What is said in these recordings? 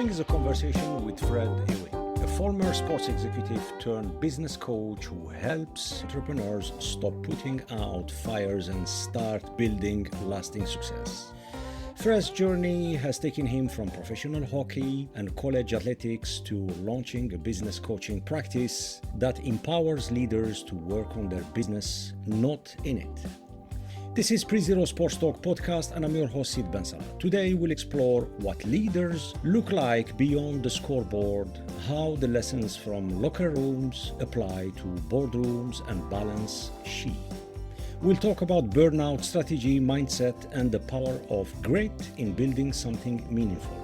following is a conversation with Fred Ewig, a former sports executive turned business coach who helps entrepreneurs stop putting out fires and start building lasting success. Fred's journey has taken him from professional hockey and college athletics to launching a business coaching practice that empowers leaders to work on their business, not in it. This is Pre-Zero Sports Talk podcast, and I'm your host, Sid Bensala. Today, we'll explore what leaders look like beyond the scoreboard, how the lessons from locker rooms apply to boardrooms, and balance she. We'll talk about burnout strategy, mindset, and the power of grit in building something meaningful.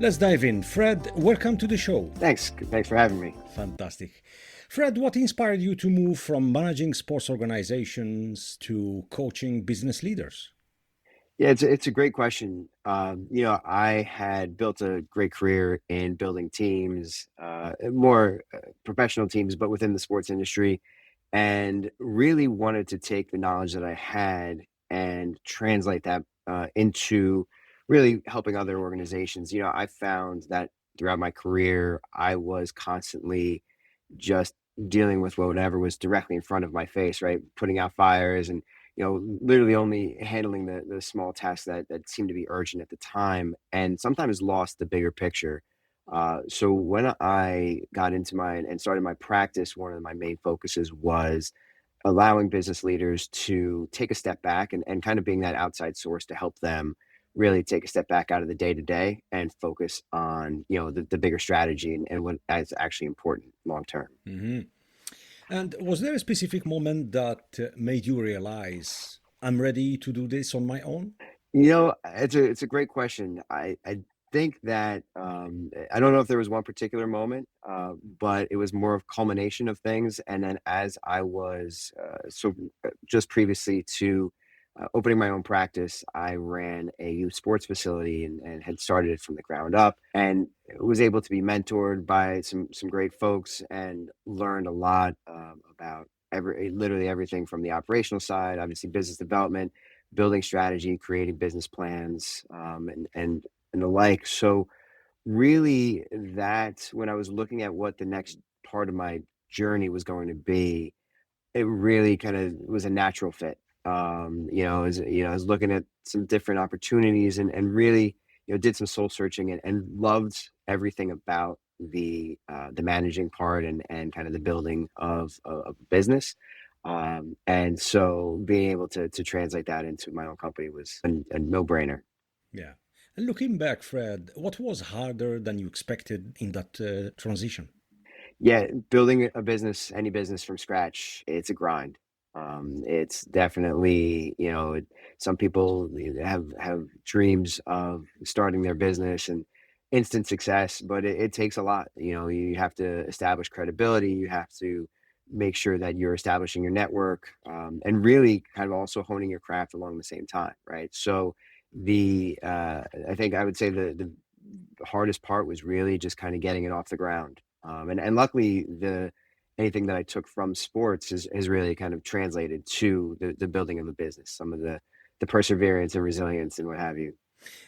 Let's dive in. Fred, welcome to the show. Thanks for having me. Fantastic. Fred, what inspired you to move from managing sports organizations to coaching business leaders? Yeah, it's a great question. I had built a great career in building teams, more professional teams, but within the sports industry, and really wanted to take the knowledge that I had and translate that into really helping other organizations. I found that throughout my career, I was constantly just dealing with whatever was directly in front of my face, right? Putting out fires and, literally only handling the small tasks that seemed to be urgent at the time, and sometimes lost the bigger picture. So when I got into and started my practice, one of my main focuses was allowing business leaders to take a step back and kind of being that outside source to help them really take a step back out of the day-to-day and focus on, the bigger strategy and what is actually important long-term. Mm-hmm. And was there a specific moment that made you realize, I'm ready to do this on my own? It's a great question. I think that, I don't know if there was one particular moment, but it was more of culmination of things. And then as I was, just previously to opening my own practice, I ran a youth sports facility and had started it from the ground up, and was able to be mentored by some great folks and learned a lot about literally everything from the operational side, obviously business development, building strategy, creating business plans, and the like. So really, that when I was looking at what the next part of my journey was going to be, it really kind of was a natural fit. I was looking at some different opportunities and really, did some soul searching and loved everything about the managing part and kind of the building of a business. And so being able to translate that into my own company was a no-brainer. Yeah. And looking back, Fred, what was harder than you expected in that transition? Yeah, building a business, any business from scratch, it's a grind. It's definitely, some people have dreams of starting their business and instant success, but it takes a lot. You have to establish credibility. You have to make sure that you're establishing your network, and really kind of also honing your craft along the same time, right? So I think I would say the hardest part was really just kind of getting it off the ground. And luckily anything that I took from sports has really kind of translated to the building of a business, some of the perseverance and resilience and what have you.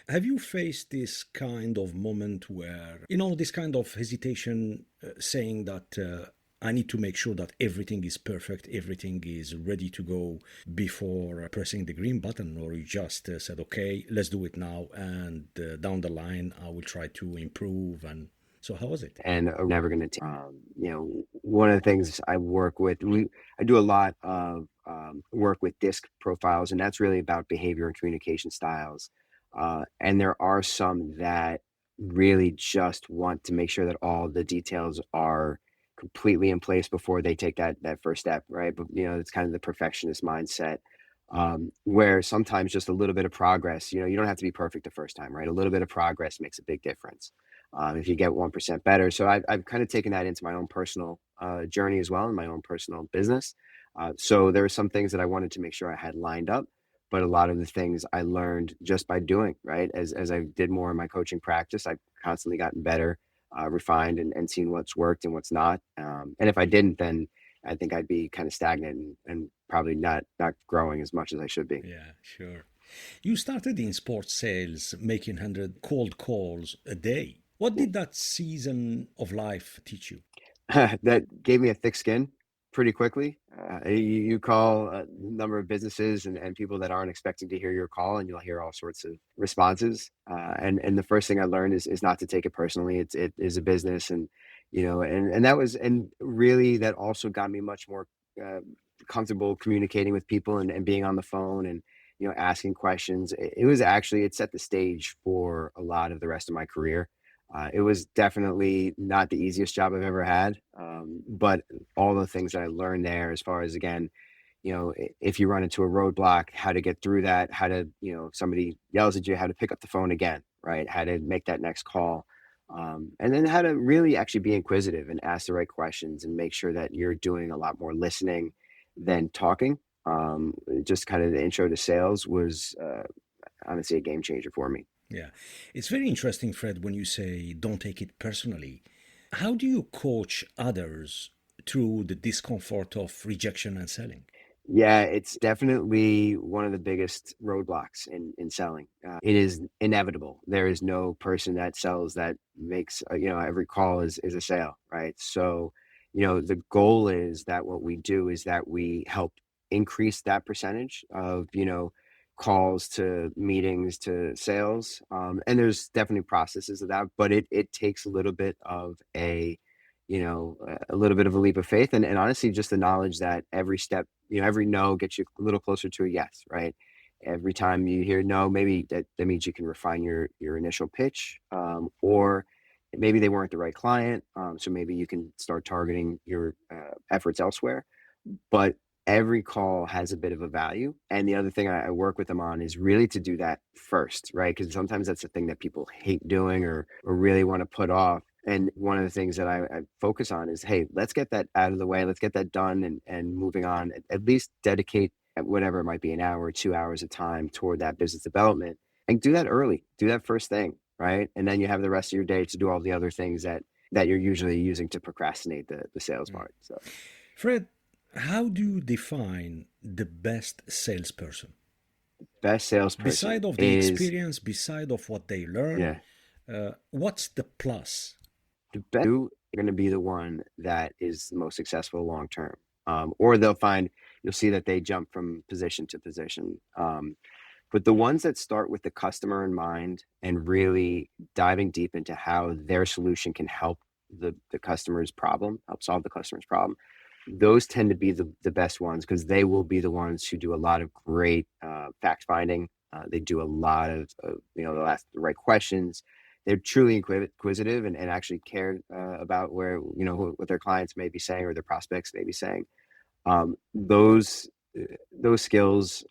Have you faced this kind of moment where, this kind of hesitation, saying that I need to make sure that everything is perfect, everything is ready to go before pressing the green button, or you just said, okay, let's do it now, and down the line, I will try to improve? And so how was it? And I'm never going to, one of the things I work with, I do a lot of work with DISC profiles, and that's really about behavior and communication styles. And there are some that really just want to make sure that all the details are completely in place before they take that first step, right? But, it's kind of the perfectionist mindset, where sometimes just a little bit of progress, you don't have to be perfect the first time, right? A little bit of progress makes a big difference. If you get 1% better. So I've kind of taken that into my own personal journey as well, in my own personal business. So there were some things that I wanted to make sure I had lined up, but a lot of the things I learned just by doing, right? As I did more in my coaching practice, I've constantly gotten better, refined and seen what's worked and what's not. And if I didn't, then I think I'd be kind of stagnant and probably not growing as much as I should be. Yeah, sure. You started in sports sales, making 100 cold calls a day. What did that season of life teach you? That gave me a thick skin pretty quickly. You call a number of businesses and people that aren't expecting to hear your call, and you'll hear all sorts of responses. And the first thing I learned is not to take it personally. It is a business, and and that was, and really that also got me much more uh, comfortable communicating with people and being on the phone and asking questions. It was actually, it set the stage for a lot of the rest of my career. It was definitely not the easiest job I've ever had, but all the things that I learned there, as far as, again, if you run into a roadblock, how to get through that, how to, if somebody yells at you, how to pick up the phone again, right? How to make that next call. And then how to really actually be inquisitive and ask the right questions and make sure that you're doing a lot more listening than talking. Just kind of the intro to sales was honestly a game changer for me. Yeah. It's very interesting, Fred, when you say don't take it personally. How do you coach others through the discomfort of rejection and selling? Yeah, it's definitely one of the biggest roadblocks in selling. It is inevitable. There is no person that sells that makes, every call is a sale, right? So, the goal is that what we do is that we help increase that percentage of, calls to meetings to sales. And there's definitely processes of that, but it takes a little bit of a little bit of a leap of faith, and honestly just the knowledge that every step, every no gets you a little closer to a yes, right? Every time you hear no, maybe that means you can refine your initial pitch, or maybe they weren't the right client, so maybe you can start targeting your efforts elsewhere. But every call has a bit of a value. And the other thing I work with them on is really to do that first, right? Because sometimes that's the thing that people hate doing or really want to put off. And one of the things that I focus on is, hey, let's get that out of the way. Let's get that done and moving on. At least dedicate whatever it might be, an hour or 2 hours of time toward that business development, and do that early. Do that first thing, right? And then you have the rest of your day to do all the other things that you're usually using to procrastinate the sales Mm. part. So Fred, how do you define the best salesperson? best salesperson Beside of the is, experience, beside of what they learn, yeah, what's the plus? the best you are going to be the one that is the most successful long term. Or they'll find, you'll see that they jump from position to position. But the ones that start with the customer in mind and really diving deep into how their solution can help the customer's problem, help solve the customer's problem, those tend to be the best ones, because they will be the ones who do a lot of great fact finding. They do a lot of they'll ask the right questions. They're truly inquisitive and actually care about where, what their clients may be saying or their prospects may be saying. Um, those those skills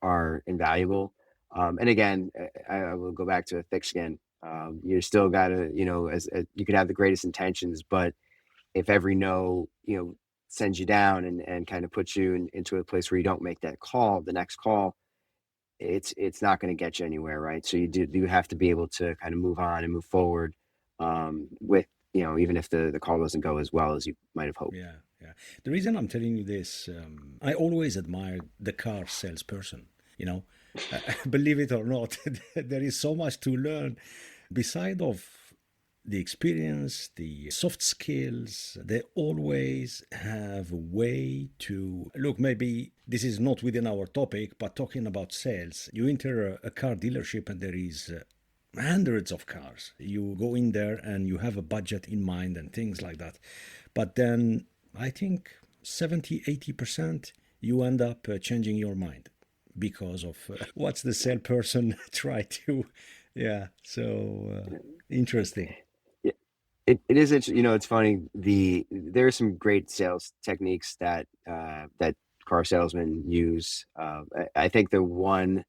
are invaluable. And again, I will go back to a thick skin. You still got to, as you could have the greatest intentions, but if every no, sends you down and kind of puts you into a place where you don't make that call, the next call, it's not going to get you anywhere, right? So you have to be able to kind of move on and move forward, with, even if the call doesn't go as well as you might have hoped. Yeah, yeah. The reason I'm telling you this, I always admired the car salesperson. You know, believe it or not, there is so much to learn. Beside of the experience, the soft skills, they always have a way to look. Maybe this is not within our topic, but talking about sales, you enter a car dealership and there is hundreds of cars. You go in there and you have a budget in mind and things like that. But then I think 70-80% you end up changing your mind because of what's the salesperson try to. Yeah, so interesting. Yeah, it is it's funny, there are some great sales techniques that car salesmen use. I think the one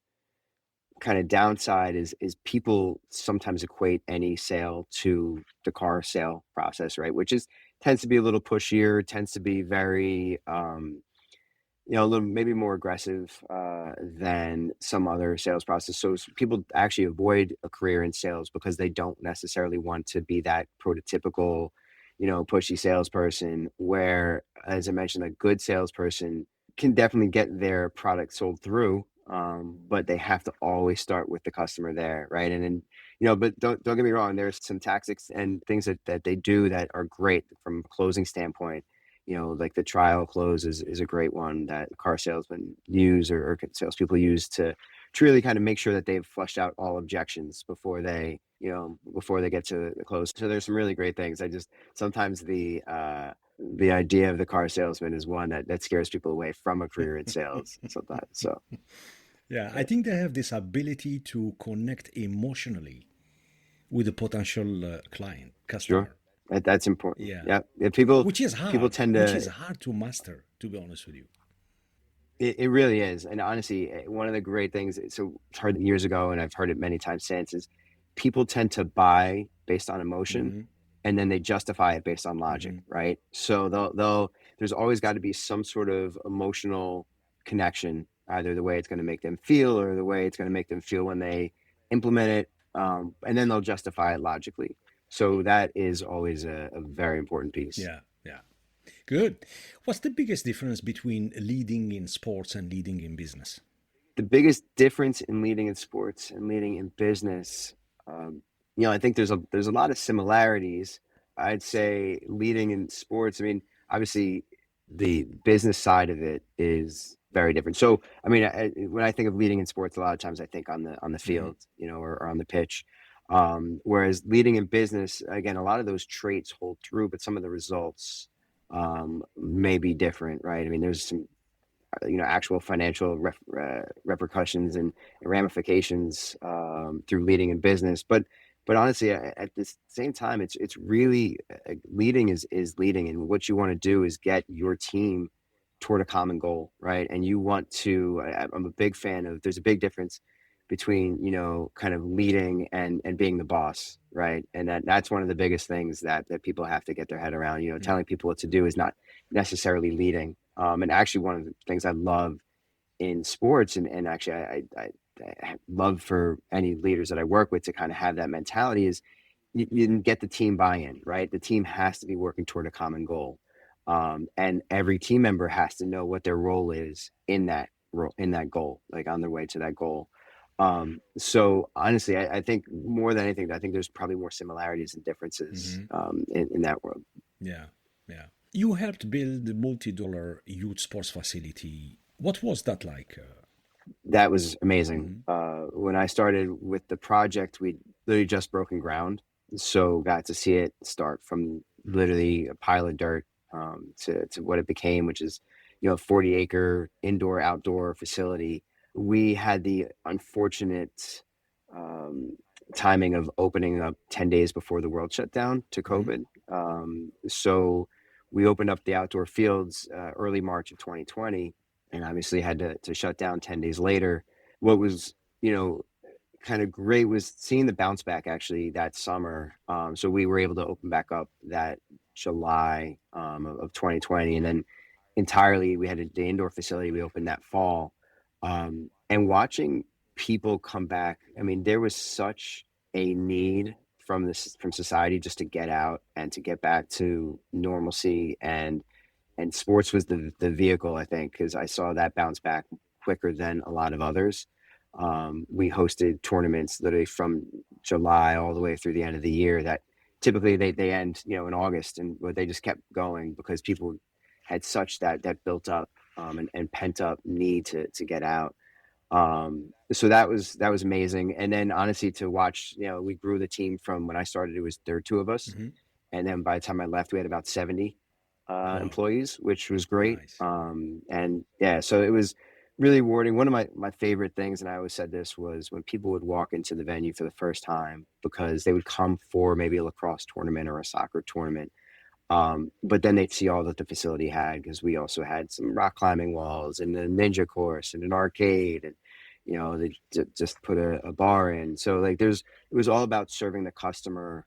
kind of downside is people sometimes equate any sale to the car sale process, right? Which is tends to be a little pushier, tends to be very a little maybe more aggressive than some other sales process. So people actually avoid a career in sales because they don't necessarily want to be that prototypical, pushy salesperson. Where, as I mentioned, a good salesperson can definitely get their product sold through, but they have to always start with the customer there, right? And then But don't get me wrong. There's some tactics and things that they do that are great from a closing standpoint. Like the trial close is a great one that car salesmen use or salespeople use to really kind of make sure that they've flushed out all objections before they get to the close. So there's some really great things. I just sometimes the idea of the car salesman is one that scares people away from a career in sales sometimes. So Yeah, I think they have this ability to connect emotionally with a potential client, sure, customer. that's important. Yeah, Yeah, yeah. People which is people hard, tend which is to. hard to master, to be honest with you. It really is. And honestly, one of the great things, so it's heard years ago, and I've heard it many times since, is people tend to buy based on emotion Hmm. and then they justify it based on logic, Hmm. right? So there's always got to be some sort of emotional connection, either the way it's going to make them feel or the way it's going to make them feel when they implement it. And then they'll justify it logically. So that is always a very important piece. Yeah, yeah. Good. What's the biggest difference between leading in sports and leading in business? The biggest difference in leading in sports and leading in business, um, I think there's a lot of similarities. I'd say leading in sports. I mean, obviously, the business side of it is very different. So, I mean, when I think of leading in sports, a lot of times I think on the Hmm. field, or on the pitch. Whereas leading in business, again, a lot of those traits hold true, but some of the results may be different, right? I mean, there's some actual financial repercussions and ramifications through leading in business. But honestly, at the same time, it's really leading is leading, and what you want to do is get your team toward a common goal, right? And you want to. I'm a big fan of. There's a big difference between kind of leading and being the boss, right? And that's one of the biggest things that people have to get their head around. Hmm. Telling people what to do is not necessarily leading. And actually, one of the things I love in sports, and actually, I love for any leaders that I work with to kind of have that mentality is you can get the team buy-in, right? The team has to be working toward a common goal, and every team member has to know what their role is in that in that goal, like on their way to that goal. So honestly, I think more than anything, I think there's probably more similarities and differences Hmm. in that world. Yeah, yeah. You helped build the multi-dollar youth sports facility. What was that like? That was amazing. Mhm. When I started with the project, we literally just broken ground, so got to see it start from literally a pile of dirt to what it became, which is 40-acre indoor outdoor facility. We had the unfortunate um, timing of opening up 10 days before the world shut down to Mhm. COVID. So we opened up the outdoor fields early March of 2020, and obviously had to shut down 10 days later. What was, you know, kind of great was seeing the bounce back actually that summer. So we were able to open back up that July of 2020. And then entirely, we had the indoor facility we opened that fall. And watching people come back, I mean, there was such a need from society just to get out and to get back to normalcy, and sports was the vehicle, I think, because I saw that bounce back quicker than a lot of others. We hosted tournaments literally from July all the way through the end of the year that typically they end in August, and but they just kept going because people had such that built up and pent up need to get out. So that was amazing. And then honestly, to watch, we grew the team from when I started, it was there were two of us, Mhm. and then by the time I left, we had about 70 Wow, employees, which was great. nice. And yeah, so it was really rewarding. One of my favorite things, and I always said this, was when people would walk into the venue for the first time because they would come for maybe a lacrosse tournament or a soccer tournament. But then they'd see all that the facility had, because we also had some rock climbing walls and a ninja course and an arcade, and they just put a bar in. So like it was all about serving the customer,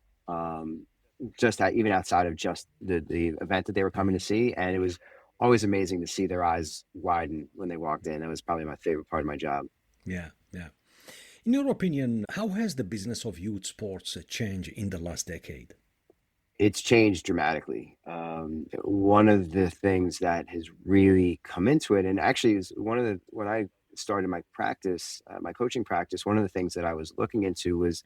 just even outside of just the event that they were coming to Mhm. see. And it was always amazing to see their eyes widen when they walked in. That was probably my favorite part of my job. Yeah, yeah. In your opinion, how has the business of youth sports changed in the last decade? It's changed dramatically. One of the things that has really come into it, and actually is one of the when I started my practice, my coaching practice, one of the things that I was looking into was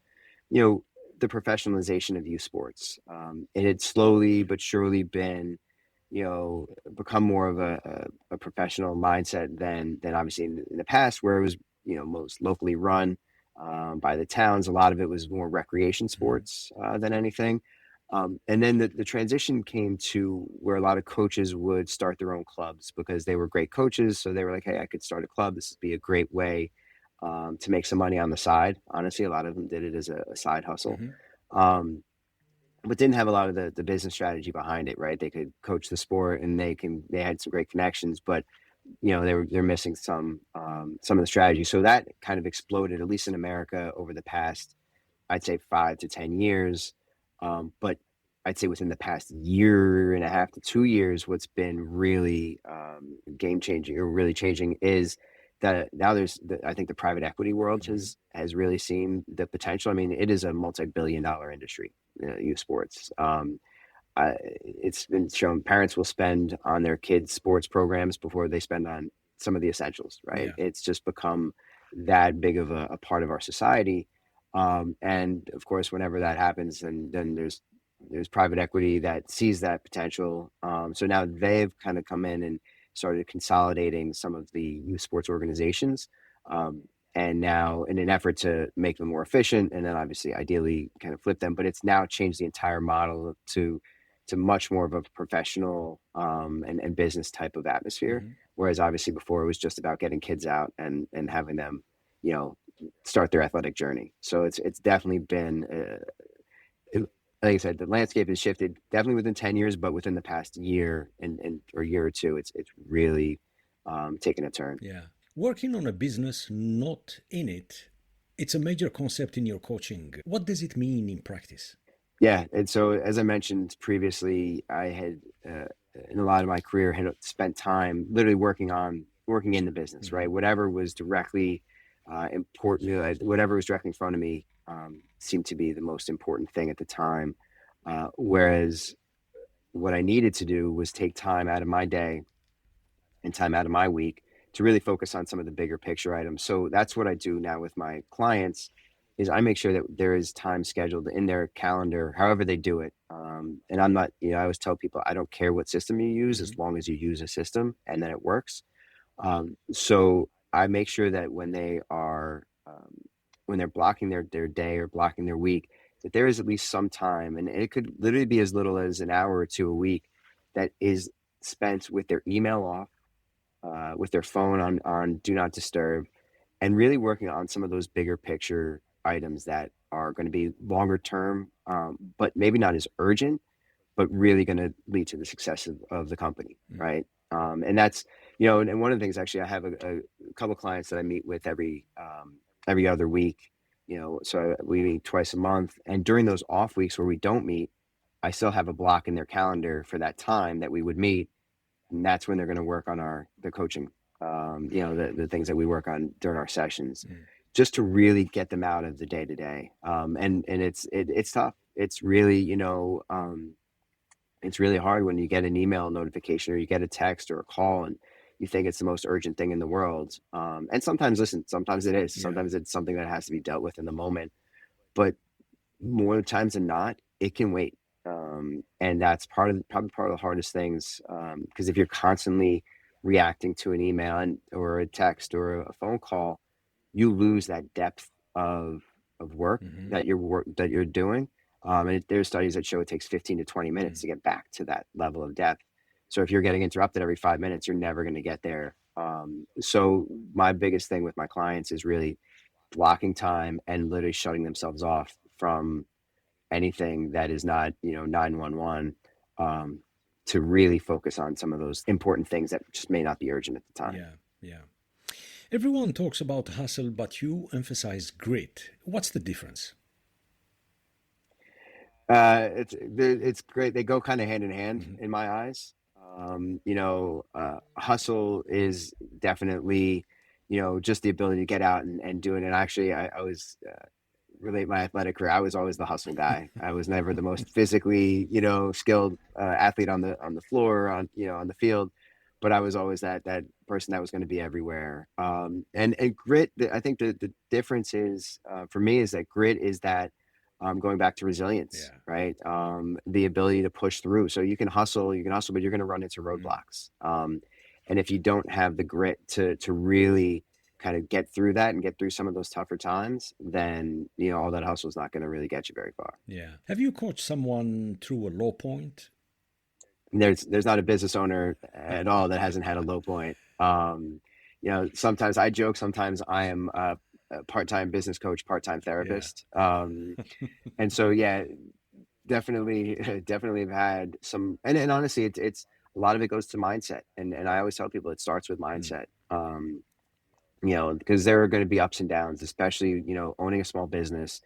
you know, the professionalization of youth sports. It had slowly but surely been, you know, become more of a professional mindset than obviously in the past, where it was, you know, most locally run by the towns. A lot of it was more recreation Mhm. sports than anything. And then the transition came to where a lot of coaches would start their own clubs because they were great coaches. So they were like, hey, I could start a club. This would be a great way to make some money on the side. Honestly, a lot of them did it as a side hustle. Mhm. Um, but didn't have a lot of the business strategy behind it, right? They could coach the sport and they had some great connections, but you know they're missing some of the strategy. So that kind of exploded, at least in America, over the past, I'd say, 5 to 10 years. But I'd say within the past year and a half to 2 years, what's been really game changing or really changing is that now I think the private equity world Mhm. has really seen the potential. I mean, it is a multi-billion-dollar industry, youth sports. It's been shown parents will spend on their kids' sports programs before they spend on some of the essentials, right? Yeah. It's just become that big of a part of our society. And of course, whenever that happens, then there's private equity that sees that potential. So now they've kind of come in and started consolidating some of the youth sports organizations. Um, and now in an effort to make them more efficient and then obviously ideally kind of flip them, but it's now changed the entire model to much more of a professional and business type of atmosphere. Mhm. Whereas obviously before it was just about getting kids out and having them, you know, start their athletic journey. So it's definitely been, like I said, the landscape has shifted definitely within 10 years, but within the past year and or year or two, it's really taken a turn. Yeah. Working on a business, not in it, it's a major concept in your coaching. What does it mean in practice? Yeah, and so as I mentioned previously, I had in a lot of my career had spent time literally working in the business, right? Mhm. Whatever was directly important, whatever was directly in front of me seemed to be the most important thing at the time. Whereas what I needed to do was take time out of my day and time out of my week to really focus on some of the bigger picture items. So that's what I do now with my clients is I make sure that there is time scheduled in their calendar, however they do it. And I'm not, you know, I always tell people I don't care what system you use as Mhm. long as you use a system and then it works. So I make sure that when they're blocking their day or blocking their week, that there is at least some time, and it could literally be as little as an hour or two a week that is spent with their email off, with their phone on do not disturb, and really working on some of those bigger picture items that are going to be longer term, but maybe not as urgent, but really going to lead to the success of the company, Mm. right? And that's, you know, and one of the things actually, I have a couple clients that I meet with every other week, you know, so we meet twice a month, and during those off weeks where we don't meet, I still have a block in their calendar for that time that we would meet, and that's when they're going to work on the coaching, you know, the things that we work on during our sessions, Mm. just to really get them out of the day to day. And it's tough. It's really, you know, it's really hard when you get an email notification or you get a text or a call and you think it's the most urgent thing in the world. And sometimes, listen, sometimes it is. Yeah. Sometimes it's something that has to be dealt with in the moment. But more times than not, it can wait. And that's probably part of the hardest things. Because if you're constantly reacting to an email or a text or a phone call, you lose that depth of work Mhm. that you're doing. And there's studies that show it takes 15 to 20 minutes Mm. to get back to that level of depth. So if you're getting interrupted every 5 minutes, you're never going to get there. So my biggest thing with my clients is really blocking time and literally shutting themselves off from anything that is not, you know, 911, um, to really focus on some of those important things that just may not be urgent at the time. Yeah. Yeah. Everyone talks about hustle, but you emphasize grit. What's the difference? It's great. They go kind of hand in hand Mhm. in my eyes. You know, hustle is definitely, you know, just the ability to get out and do it. And actually, I was relate my athletic career. I was always the hustle guy. I was never the most physically, you know, skilled athlete on the floor, on the field, but I was always that person that was going to be everywhere. And grit. I think the difference is for me is that grit is that. going back to resilience, Yeah. right? The ability to push through. So you can hustle, but you're going to run into Mm. roadblocks. And if you don't have the grit to really kind of get through that and get through some of those tougher times, then all that hustle is not going to really get you very far. Yeah. Have you coached someone through a low point? There's not a business owner at all that hasn't had a low point. Sometimes I joke, sometimes I am a part-time business coach, part-time Yeah. therapist. And so, yeah, definitely, definitely have had some, and honestly, it's a lot of it goes to mindset. And I always tell people it starts with Mm. mindset. Because there are going to be ups and downs, especially, owning a small business,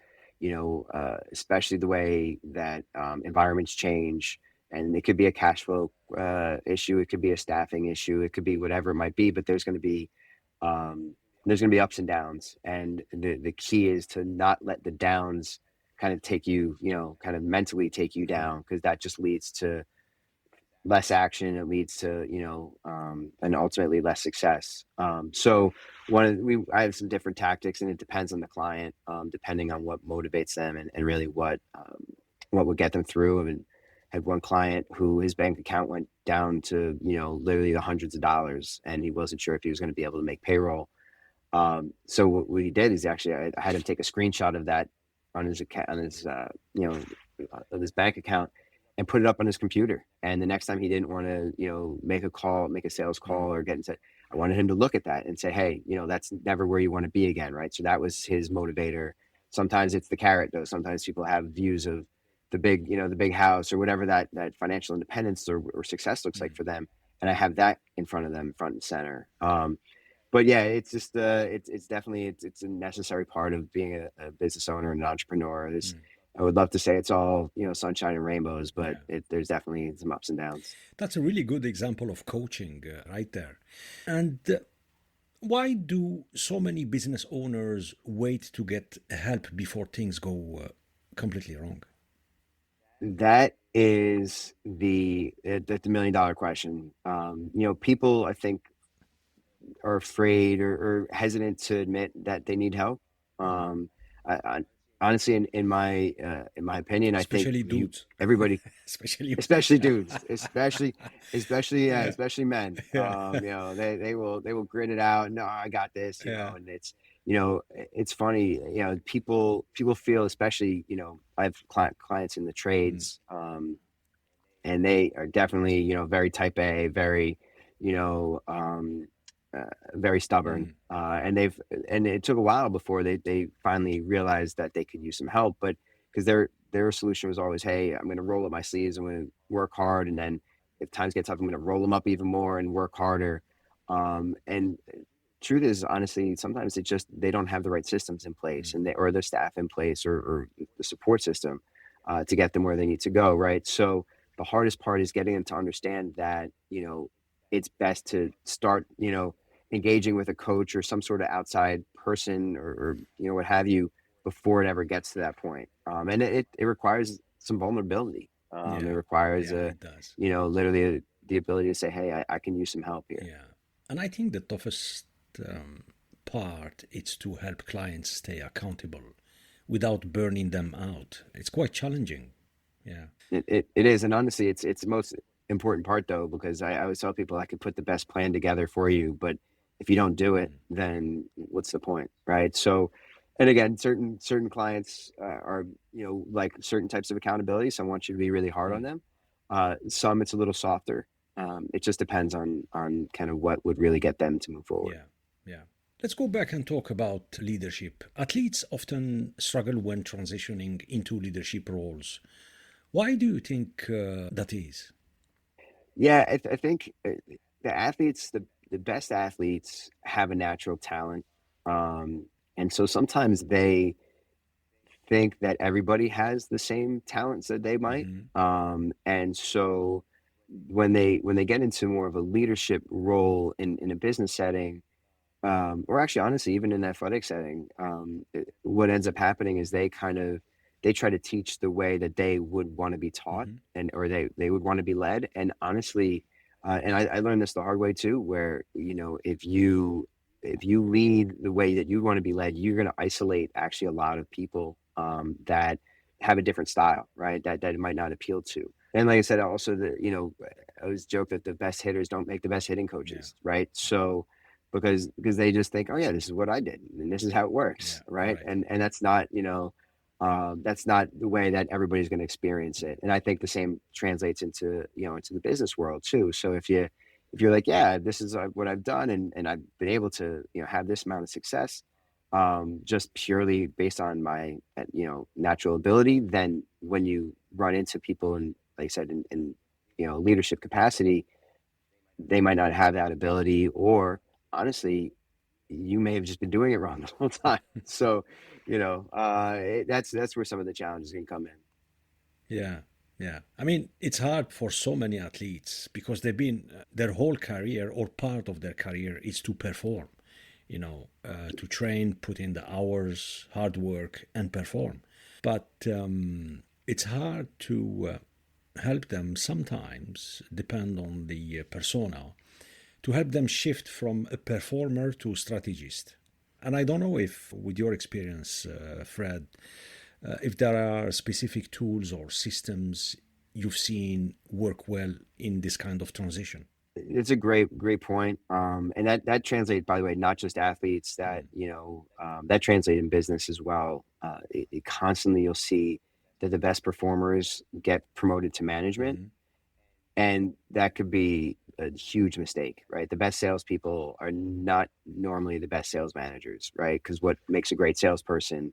especially the way that environments change. And it could be a cash flow issue, it could be a staffing issue, it could be whatever it might be, but um, there's going to be ups and downs. And the key is to not let the downs kind of take you, kind of mentally take you Mhm. down, because that just leads to less action. It leads to and ultimately less success. So I have some different tactics, and it depends on the client, depending on what motivates them, and really what would get them through. I mean, had one client who his bank account went down to literally the hundreds of dollars, and he wasn't sure if he was going to be able to make payroll. So what he did is actually I had him take a screenshot of that on his account, on his of his bank account, and put it up on his computer. And the next time he didn't want to make a call, make a sales Mm. call, or get into, I wanted him to look at that and say, hey, that's never where you want to be again, right? So that was his motivator. Sometimes it's the carrot, though. Sometimes people have views of the big house, or whatever that financial independence or success looks like Mm. for them, and I have that in front of them, front and center. But yeah, it's just it's definitely it's a necessary part of being a business owner and an entrepreneur. Mm. I would love to say it's all sunshine and rainbows, but Yeah. there's definitely some ups and downs. That's a really good example of coaching right there. And why do so many business owners wait to get help before things go completely wrong? That is the $1 million question. People, I think, are afraid or hesitant to admit that they need help. Mm. Um, I honestly, in my opinion, I think Especially dudes. everybody, Especially men. especially dudes, Yeah. especially men. Yeah. They will grit it out. No, I got this. Yeah. And it's funny. People feel, especially, I have clients in the Mm. trades, and they are definitely very type A, very you know very stubborn, Mm. and it took a while before they finally realized that they could use some help, but because their solution was always, hey, I'm going to roll up my sleeves, I'm going to work hard, and then if times get tough, I'm going to roll them up even more and work harder. And truth is, honestly, sometimes it's just they don't have the right systems in place, Mm. or the staff in place, or the support system to get them where they need to go, right? So the hardest part is getting them to understand that it's best to start engaging with a coach or some sort of outside person, or what have you, before it ever gets to that point. And it requires some vulnerability. It Yeah. requires Yeah, it does. literally the ability to say, hey, I can use some help here. Yeah. And I think the toughest part is to help clients stay accountable without burning them out. It's quite challenging. Yeah. It is, and honestly, it's the most important part, though, because I always tell people I could put the best plan together for you, but if you don't do it, Mm. then what's the point, right? So, and again, certain clients are like certain types of accountability. Some want you to be really hard on Mm. them. Some it's a little softer. It just depends on kind of what would really get them to move forward. Yeah. Yeah. Let's go back and talk about leadership. Athletes often struggle when transitioning into leadership roles. Why do you think that is? Yeah, I think the athletes, the best athletes, have a natural talent, um, and so sometimes they think that everybody has the same talents that they might, Hmm. and so when they get into more of a leadership role in a business setting, or actually, honestly, even in an athletic setting, what ends up happening is they try to teach the way that they would want to be taught, Hmm. and or they would want to be led. And honestly, and I learned this the hard way too, where if you lead the way that you want to be led, you're going to isolate actually a lot of people that have a different style, right? That it might not appeal to. And like I said, also I always joke that the best hitters don't make the best hitting Yeah. coaches, right? So because they just think, oh yeah, this is what I did and this is how it Yeah. works, right? Right. And that's not the way that everybody's going to experience it. And I think the same translates into the business world too. So if you're like, yeah, this is what I've done, and I've been able to have this amount of success, just purely based on my natural ability, then when you run into people in, like I said, in leadership capacity, they might not have that ability, or honestly, you may have just been doing it wrong the whole time. So, that's where some of the challenges can come in. Yeah, yeah. I mean, it's hard for so many athletes because they've been their whole career or part of their career is to perform, to train, put in the hours, hard work, and perform. But it's hard to help them sometimes, depend on the persona, to help them shift from a performer to strategist. And I don't know if, with your experience, Fred, if there are specific tools or systems you've seen work well in this kind of transition. It's a great point. And that translates, by the way, not just athletes, Mm-hmm. that translates in business as well. It constantly you'll see that the best performers get promoted to management, Mm-hmm. and that could be a huge mistake, right? The best salespeople are not normally the best sales managers, right? Because what makes a great salesperson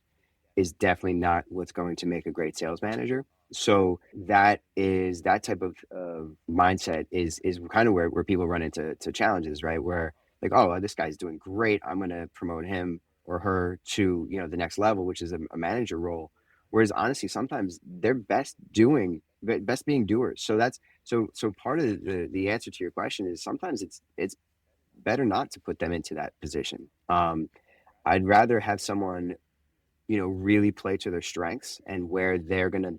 is definitely not what's going to make a great sales manager. So that type of mindset is kind of where people run into challenges, right? Where like, oh, this guy's doing great. I'm going to promote him or her to the next level, which is a manager role. Whereas honestly, sometimes they're best being doers. So so part of the answer to your question is sometimes it's better not to put them into that position. I'd rather have someone really play to their strengths and where they're going to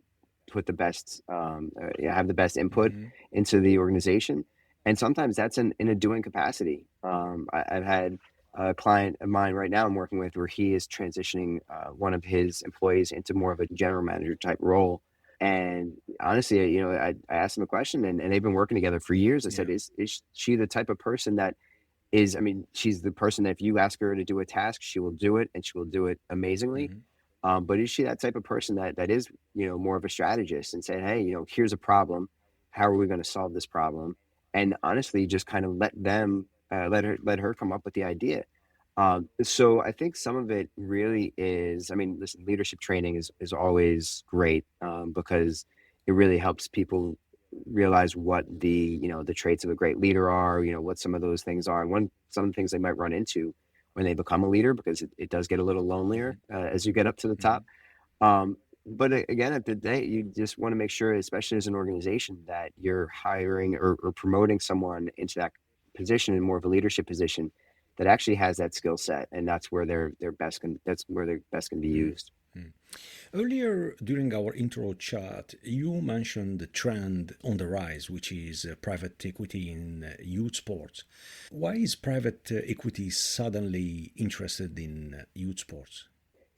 put the best, have the best input Mm-hmm. into the organization. And sometimes that's in a doing capacity. I've had a client of mine right now I'm working with where he is transitioning one of his employees into more of a general manager type role. And honestly, I asked him a question, and they've been working together for years. I Yeah. said, is she the type of person that I mean, she's the person that if you ask her to do a task, she will do it and she will do it amazingly. Mm-hmm. But is she that type of person that is, more of a strategist and say, hey, here's a problem. How are we going to solve this problem? And honestly, just kind of let her come up with the idea. So I think some of it really is, I mean, listen, leadership training is always great because it really helps people realize what the traits of a great leader are, what some of those things are, and some of the things they might run into when they become a leader, because it does get a little lonelier as you get up to the Mm-hmm. top. But again, at the day, you just want to make sure, especially as an organization, that you're hiring or promoting someone into that position in more of a leadership position that actually has that skill set, and that's where that's where their best can be used. Mm-hmm. Earlier during our intro chat, you mentioned the trend on the rise, which is private equity in youth sports. Why is private equity suddenly interested in youth sports?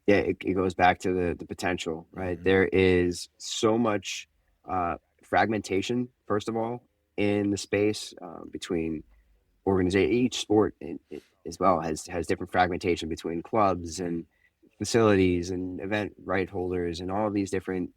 Yeah, it goes back to the potential, right? Mm-hmm. There is so much fragmentation, first of all, in the space between organization. Each sport as well has different fragmentation between clubs and facilities and event right holders and all of these different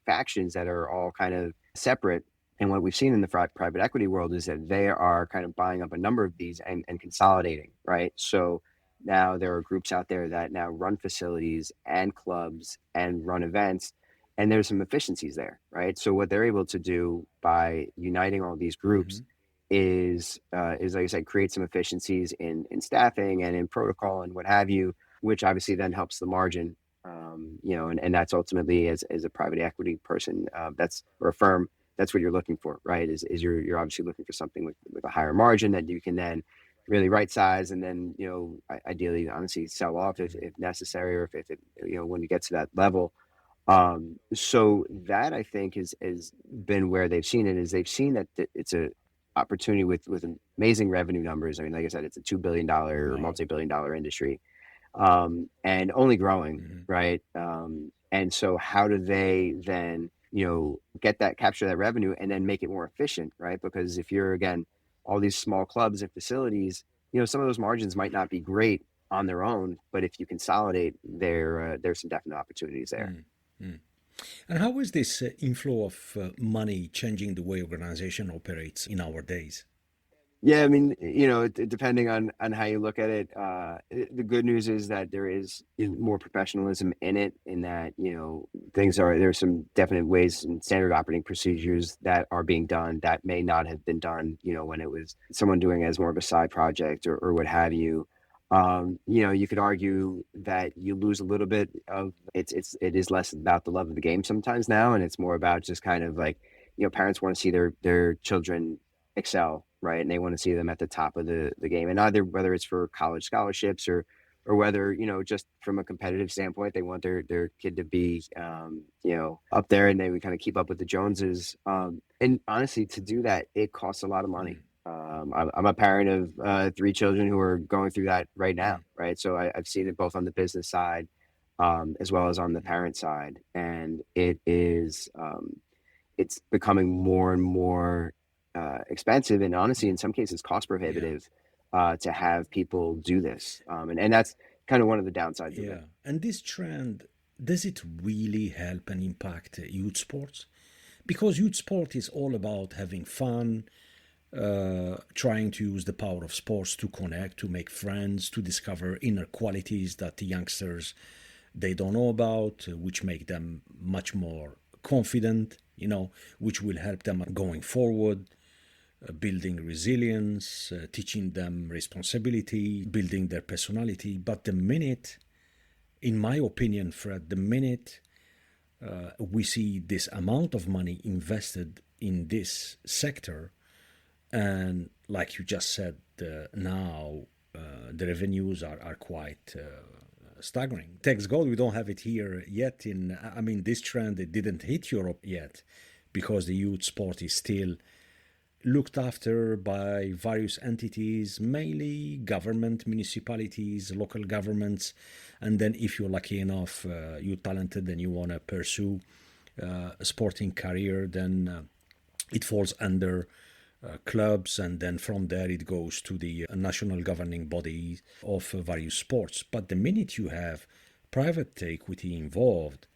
factions that are all kind of separate. And what we've seen in the private equity world is that they are kind of buying up a number of these and consolidating, right? So now there are groups out there that now run facilities and clubs and run events, and there's some efficiencies there, right? So what they're able to do by uniting all these Mm-hmm. groups is like I said, create some efficiencies in staffing and in protocol and what have you, which obviously then helps the margin. And that's ultimately as a private equity person, that's or a firm, that's what you're looking for, right? Is you're obviously looking for something with a higher margin that you can then really right size, and then ideally honestly sell off if necessary, or if it when you get to that level. So that I think has been where they've seen it, is they've seen that it's a opportunity with amazing revenue numbers. I mean, like I said, it's a $2 billion or Wow. multi-billion dollar industry, and only growing, Mm-hmm. right? And so how do they then, get that capture that revenue and then make it more efficient, right? Because if you're again, all these small clubs and facilities, some of those margins might not be great on their own, but if you consolidate, there's some definite opportunities there. Mm, mm. And how is this inflow of money changing the way organization operates in our days? Yeah, I mean, depending on how you look at it, the good news is that there is more professionalism in it, in that there's some definite ways and standard operating procedures that are being done that may not have been done, when it was someone doing it as more of a side project or what have you. You could argue that you lose a little bit of it is less about the love of the game sometimes now, and it's more about just kind of like, parents want to see their children excel, right? And they want to see them at the top of the game. And either whether it's for college scholarships or whether, just from a competitive standpoint, they want their kid to be up there and they would kind of keep up with the Joneses. And honestly, to do that, it costs a lot of money. Mm, I'm a parent of 3 children who are going through that right now, mm, right? So I've seen it both on the business side as well as on the mm. parent side, and it's becoming more and more expensive, and honestly, in some cases, cost Yeah, prohibitive to have people do this. And that's kind of one of the downsides of it. yeah. And this trend, does it really help and impact youth sports? Because youth sport is all about having fun, trying to use the power of sports to connect, to make friends, to discover inner qualities that the youngsters they don't know about, which make them much more confident, which will help them going forward, building resilience, teaching them responsibility, building their personality. But the minute, in my opinion, Fred, the minute we see this amount of money invested in this sector, and like you just said, now the revenues are quite staggering. Thanks God we don't have it here yet. I mean, this trend, it didn't hit Europe yet because the youth sport is still looked after by various entities, mainly government, municipalities, local governments. And then, if you're lucky enough, you're talented and you want to pursue a sporting career, then it falls under clubs, and then from there it goes to the national governing body of various sports. But the minute you have private equity involved,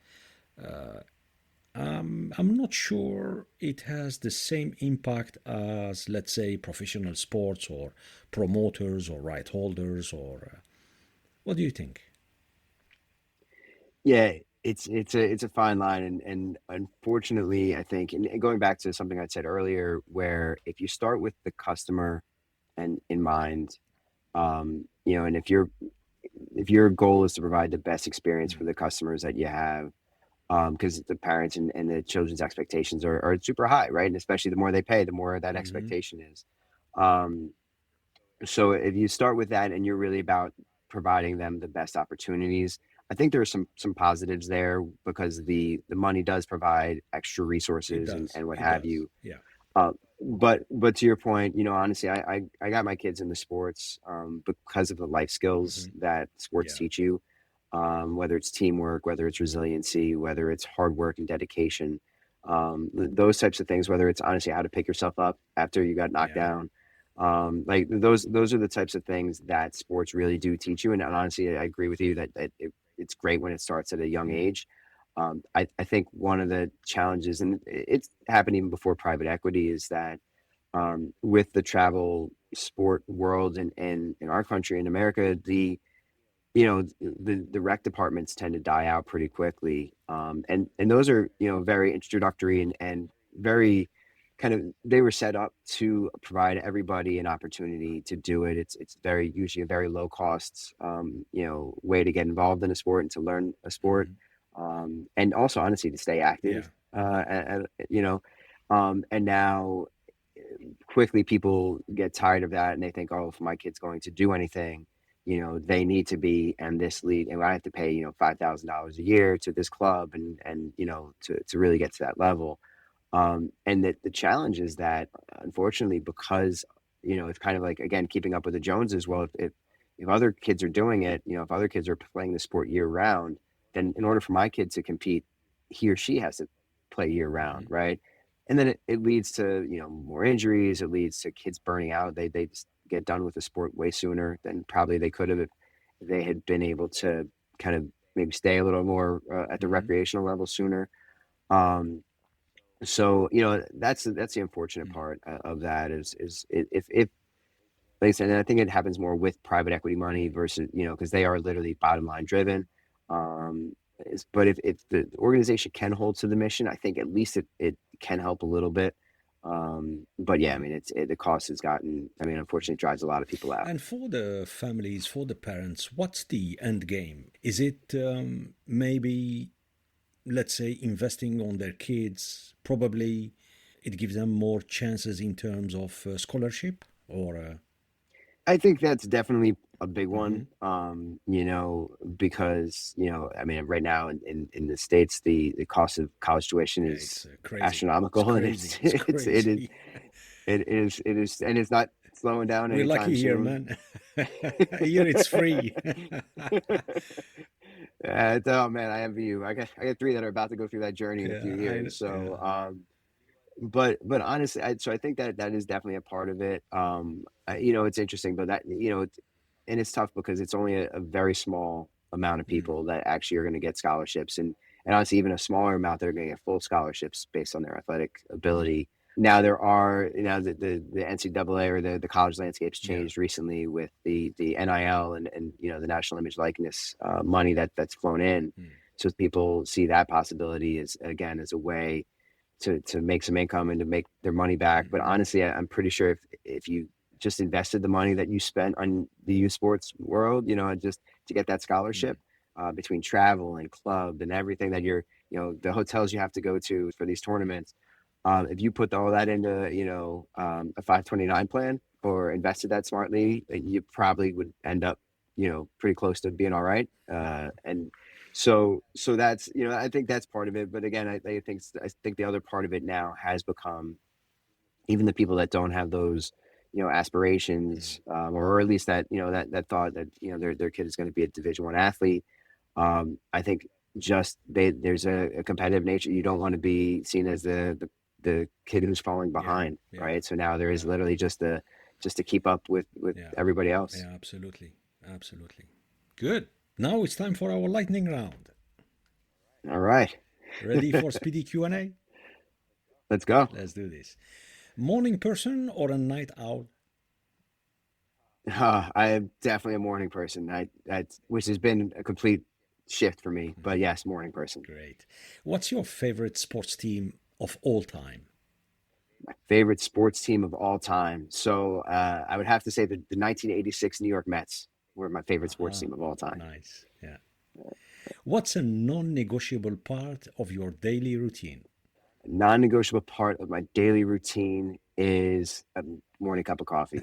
I'm not sure it has the same impact as, let's say, professional sports or promoters or right holders. Or what do you think? Yeah, it's a fine line, and unfortunately, I think, and going back to something I said earlier, where if you start with the customer and in mind, and if your goal is to provide the best experience Mm, for the customers that you have, because the parents and the children's expectations are super high, right? And especially the more they pay, the more that mm-hmm. expectation is. Um, so if you start with that and you're really about providing them the best opportunities, I think there are some positives there because the money does provide extra It resources does. and what It have does. you. Yeah. But to your point, honestly, I got my kids into sports because of the life skills Mm-hmm. that sports Yeah. teach you, whether it's teamwork, whether it's resiliency, whether it's hard work and dedication, those types of things. Whether it's honestly how to pick yourself up after you got knocked Yeah. down, like those are the types of things that sports really do teach you. And honestly, I agree with you that it's great when it starts at a young Mm, age. I think one of the challenges, and it's happened even before private equity, is that with the travel sport world and in our country in America, the rec departments tend to die out pretty quickly, and those are very introductory and very kind of they were set up to provide everybody an opportunity to do it. It's very usually a very low cost way to get involved in a sport and to learn a sport, mm-hmm. and also honestly to stay Yeah. active. And now quickly people get tired of that and they think, oh, if my kid's going to do anything, they need to be in this league, and I have to pay, $5,000 a year to this club, and to really get to that level. And the challenge is that, unfortunately, because it's kind of like, again, keeping up with the Joneses. Well, if other kids are doing it, if other kids are playing the sport year round, then in order for my kid to compete, he or she has to play year round, Mhm. right? And then it leads to, more injuries. It leads to kids burning out. They just get done with the sport way sooner than probably they could have if they had been able to kind of maybe stay a little more at the Mhm. recreational level sooner. Um, so that's the unfortunate Mhm. part of that is if like I said, and I think it happens more with private equity money Mhm. versus, because they are literally bottom line driven. But if the organization can hold to the mission, I think at least it can help a little bit. But yeah, I Mhm. mean, the cost has gotten, I mean, unfortunately, it drives a lot of people out. And for the families, for the parents, what's the end game? Is it maybe, let's say, investing on their kids? Probably it gives them more chances in terms of scholarship or. I think that's definitely a big one. Mhm. Because, I mean, right now in the States, the cost of college tuition Yeah, is it's crazy. It's astronomical, and crazy. It's crazy. it is, and it's not slowing down We're anytime lucky here, soon. man. Here it's free. Oh man, I envy you. I got three that are about to go through that journey in a few Yeah, years. yeah. So, but honestly, so I think that is definitely a part of it. It's interesting, but and it's tough because it's only a very small amount of Mm. people that actually are going to get scholarships, and honestly, even a smaller amount that are going to get full scholarships based on their athletic Mm. ability. Now there are, the NCAA or the college landscapes Yeah. changed recently with the NIL and the national image likeness money that's flown in, Mm. so people see that possibility as again as a way to make some income and to make their money back. But Mhm. honestly, I'm pretty sure if you just invested the money that you spent on the youth sports world, just to get that Mm. scholarship, between travel and club and everything that the hotels you have to go to for these tournaments, if you put all that into, a 529 plan or invested that smartly, you probably would end up, pretty close to being all right. And so that's, I think that's part of it. But again, I think the other part of it now has become even the people that don't have those, Mm. aspirations, or at least that, that thought that, their kid is going to be a Division I athlete. I think just there's a competitive nature. You don't want to be seen as the kid who's falling Yeah. behind, Yeah. right? So now there is Yeah. literally just to keep up with Yeah. everybody else. Yeah. Absolutely. Absolutely. Good. Now it's time for our lightning round. All right, Ready for speedy Q&A? let's go. Let's do this. Morning person or a night owl? I am definitely a morning person. Which has been a complete shift for me. But Mhm. yes, morning person. Great. What's your favorite sports team of all time? My favorite sports team of all time. So I would have to say the 1986 New York Mets were my favorite sports Aha. team of all time. Nice. Yeah. What's a non negotiable part of your daily routine? A non-negotiable part of my daily routine is a morning cup of coffee.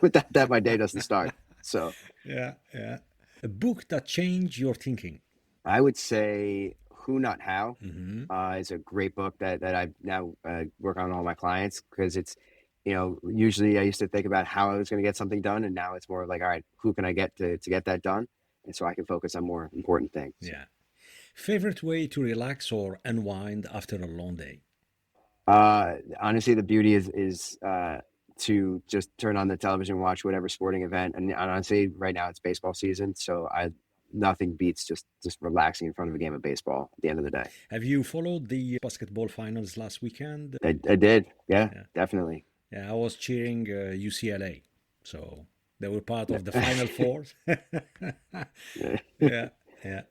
With that my day doesn't start. So Yeah, yeah. A book that changed your thinking. I would say Who Not How Hmm. is a great book that I now work on all my clients because it's, usually I used to think about how I was going to get something done, and now it's more like, all right, who can I get to get that done, and so I can focus on more important things. Yeah. Favorite way to relax or unwind after a long day? Honestly, the beauty is to just turn on the television, watch whatever sporting event, and honestly, right now it's baseball season, so I nothing beats just relaxing in front of a game of baseball at the end of the day. Have you followed the basketball finals last weekend? I did, yeah, Yeah. definitely. Yeah, I was cheering UCLA. So they were part of the final four. Yeah, yeah,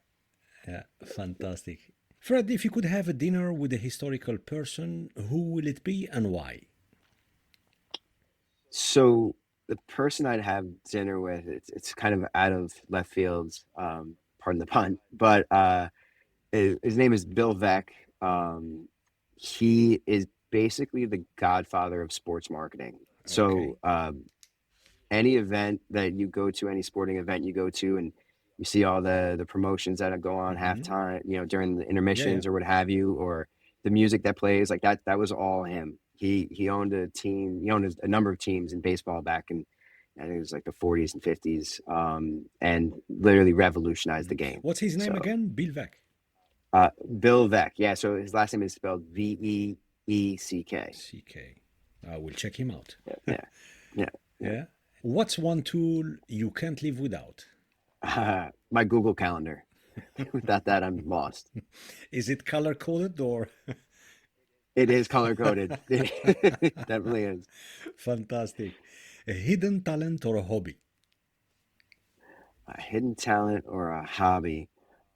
yeah. Fantastic. Fred, if you could have a dinner with a historical person, who will it be and why? So the person I'd have dinner with, it's kind of out of left field, pardon the pun, but his name is Bill Veck. He is basically the godfather of sports marketing. Okay. So any event that you go to, any sporting event you go to, and you see all the promotions that go on Hmm. halftime, during the Yeah, yeah. intermissions or what have you, or the music that plays, like that was all him. He owned a team. He owned a number of teams in baseball back in I think it was like the 40s and 50s, and literally revolutionized the game. What's his name So, again? Bill Veck. Bill Veck. Yeah. So his last name is spelled Veeck. CK. I will check him out. Yeah. Yeah. Yeah. What's one tool you can't live without? My Google Calendar. Without that, I'm lost. Is it color coded or? It is color coded. It definitely is. Fantastic. A hidden talent or a hobby? A hidden talent or a hobby.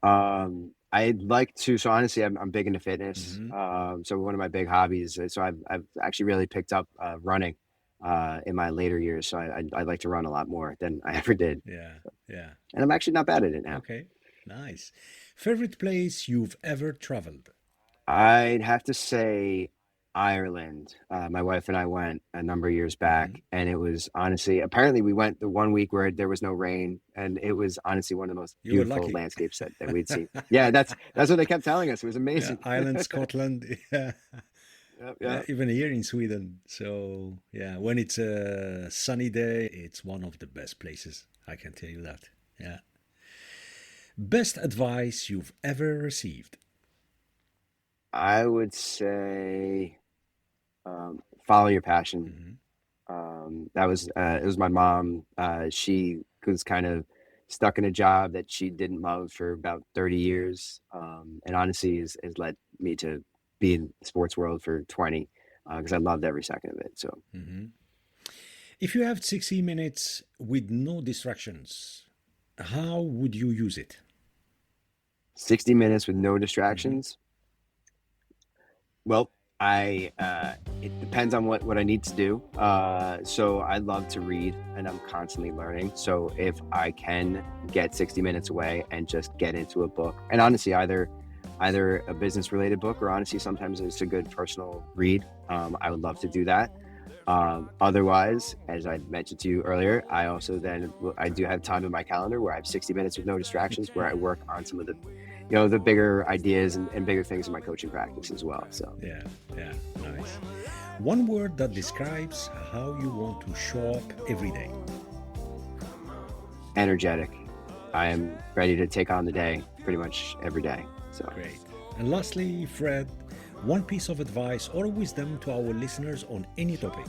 I'd like to. So honestly, I'm big into fitness. So one of my big hobbies. So I've actually really picked up running in my later years. So I'd like to run a lot more than I ever did. Yeah. Yeah. And I'm actually not bad at it now. Okay. Nice. Favorite place you've ever traveled? I'd have to say Ireland. My wife and I went a number of years back, and it was honestly, apparently we went the 1 week where there was no rain, and it was honestly one of the most You were beautiful lucky. landscapes that we'd seen. Yeah, that's what they kept telling us. It was Yeah, amazing. Ireland, Scotland. Yeah. Yep, Yeah, yep. even here in Sweden. So, yeah, when it's a sunny day, it's one of the best places. I can tell you that. Yeah. Best advice you've ever received? I would say follow your passion. That was it was my mom. She was kind of stuck in a job that she didn't love for about 30 years, and honestly has led me to be in the sports world for 20 because I loved every second of it. So If you have 60 minutes with no distractions, how would you use it? 60 minutes with no distractions. Well, it depends on what I need to do. So I love to read and I'm constantly learning. So if I can get 60 minutes away and just get into a book, and honestly, either a business related book or honestly, sometimes it's a good personal read. I would love to do that. Otherwise, as I mentioned to you earlier, I do have time in my calendar where I have 60 minutes with no distractions where I work on some of the the bigger ideas and bigger things in my coaching practice as well. So Yeah, nice. One word that describes how you want to show up every day. energetic. I am ready to take on the day pretty much every day. So Great. And lastly, Fred, one piece of advice or wisdom to our listeners on any topic.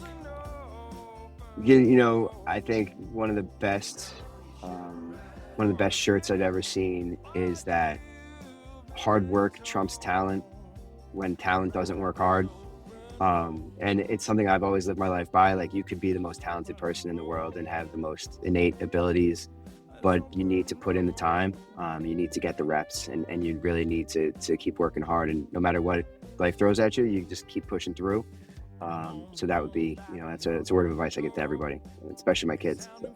I think one of the best shirts I've ever seen is that hard work trumps talent when talent doesn't work hard. And it's something I've always lived my life by. Like, you could be the most talented person in the world and have the most innate abilities, but you need to put in the time. You need to get the reps, and you really need to keep working hard. And no matter what life throws at you, you just keep pushing through. So that would be, it's a word of advice I give to everybody, especially my kids. So.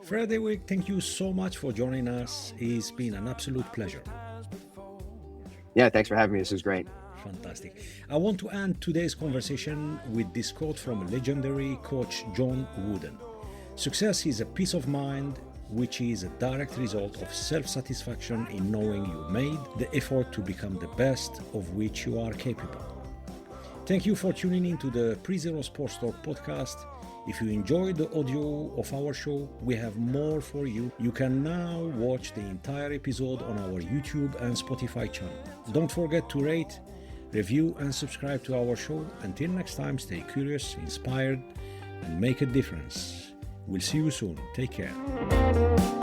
Fred Ewig, thank you so much for joining us. It's been an absolute pleasure. Yeah, thanks for having me. This was great. Fantastic. I want to end today's conversation with this quote from legendary coach John Wooden. Success is a peace of mind, which is a direct result of self-satisfaction in knowing you made the effort to become the best of which you are capable. Thank you for tuning in to the Pre-Zero Sports Talk podcast. If you enjoyed the audio of our show, we have more for you. You can now watch the entire episode on our YouTube and Spotify channel. Don't forget to rate, review, and subscribe to our show. Until next time, stay curious, inspired, and make a difference. We'll see you soon. Take care.